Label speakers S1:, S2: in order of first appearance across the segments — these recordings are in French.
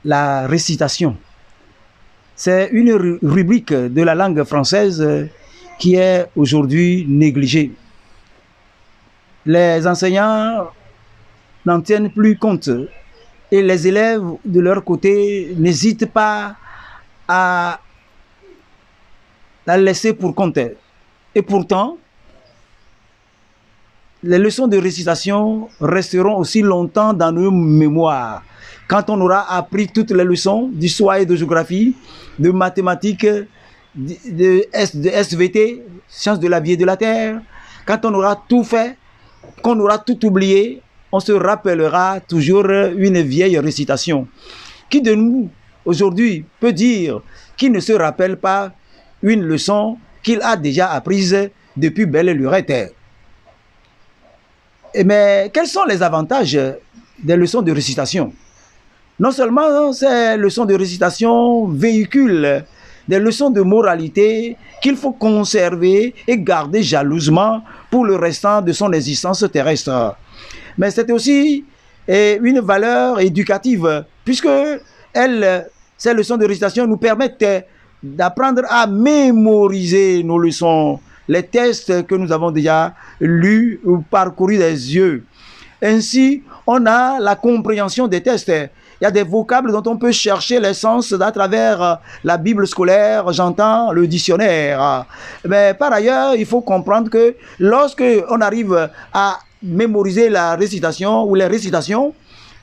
S1: la récitation. C'est une rubrique de la langue française qui est aujourd'hui négligée. Les enseignants n'en tiennent plus compte et les élèves de leur côté n'hésitent pas à la laisser pour compte. Et pourtant, les leçons de récitation resteront aussi longtemps dans nos mémoires. Quand on aura appris toutes les leçons d'histoire et de géographie, de mathématiques, de SVT, sciences de la vie et de la terre, quand on aura tout fait, qu'on aura tout oublié, on se rappellera toujours une vieille récitation. Qui de nous, aujourd'hui, peut dire qu'il ne se rappelle pas une leçon qu'il a déjà apprise depuis belle lurette? Mais quels sont les avantages des leçons de récitation? Non seulement ces leçons de récitation véhiculent des leçons de moralité qu'il faut conserver et garder jalousement pour le restant de son existence terrestre, mais c'est aussi une valeur éducative, puisque ces leçons de récitation nous permettent d'apprendre à mémoriser nos leçons, les textes que nous avons déjà lus ou parcourus des yeux. Ainsi, on a la compréhension des textes. Il y a des vocables dont on peut chercher les sens à travers la Bible scolaire, j'entends le dictionnaire. Mais par ailleurs, il faut comprendre que lorsque on arrive à mémoriser la récitation ou les récitations,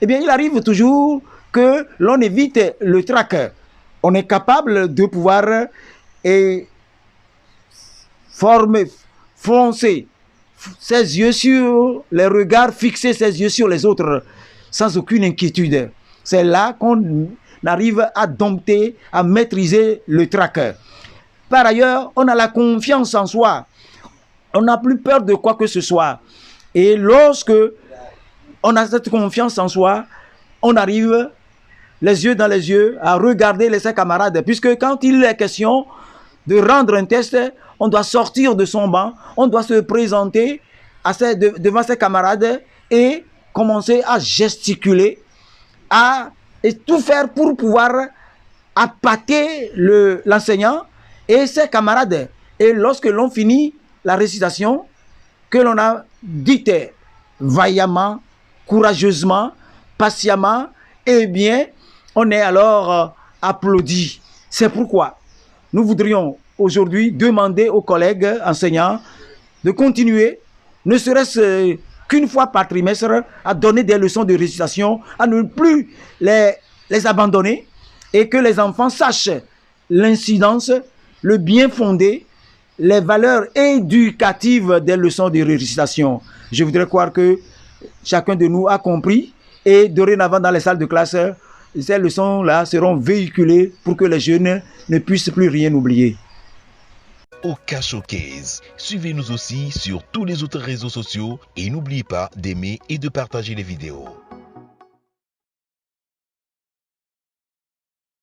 S1: eh bien, il arrive toujours que l'on évite le trac. On est capable de pouvoir foncer ses yeux sur les regards, fixer ses yeux sur les autres sans aucune inquiétude. C'est là qu'on arrive à dompter, à maîtriser le trac. Par ailleurs, on a la confiance en soi. On n'a plus peur de quoi que ce soit. Et lorsque on a cette confiance en soi, on arrive les yeux dans les yeux à regarder ses camarades. Puisque quand il est question de rendre un test, on doit sortir de son banc, on doit se présenter devant ses camarades et commencer à gesticuler, et tout faire pour pouvoir appâter l'enseignant et ses camarades. Et lorsque l'on finit la récitation, que l'on a dite vaillamment, courageusement, patiemment, eh bien, on est alors applaudi. C'est pourquoi nous voudrions aujourd'hui demander aux collègues enseignants de continuer, ne serait-ce qu'une fois par trimestre, à donner des leçons de récitation, à ne plus les abandonner, et que les enfants sachent l'incidence, le bien fondé, les valeurs éducatives des leçons de récitation. Je voudrais croire que chacun de nous a compris, et dorénavant dans les salles de classe, ces leçons-là seront véhiculées pour que les jeunes ne puissent plus rien oublier.
S2: Oka Showcase. Suivez-nous aussi sur tous les autres réseaux sociaux et n'oubliez pas d'aimer et de partager les vidéos.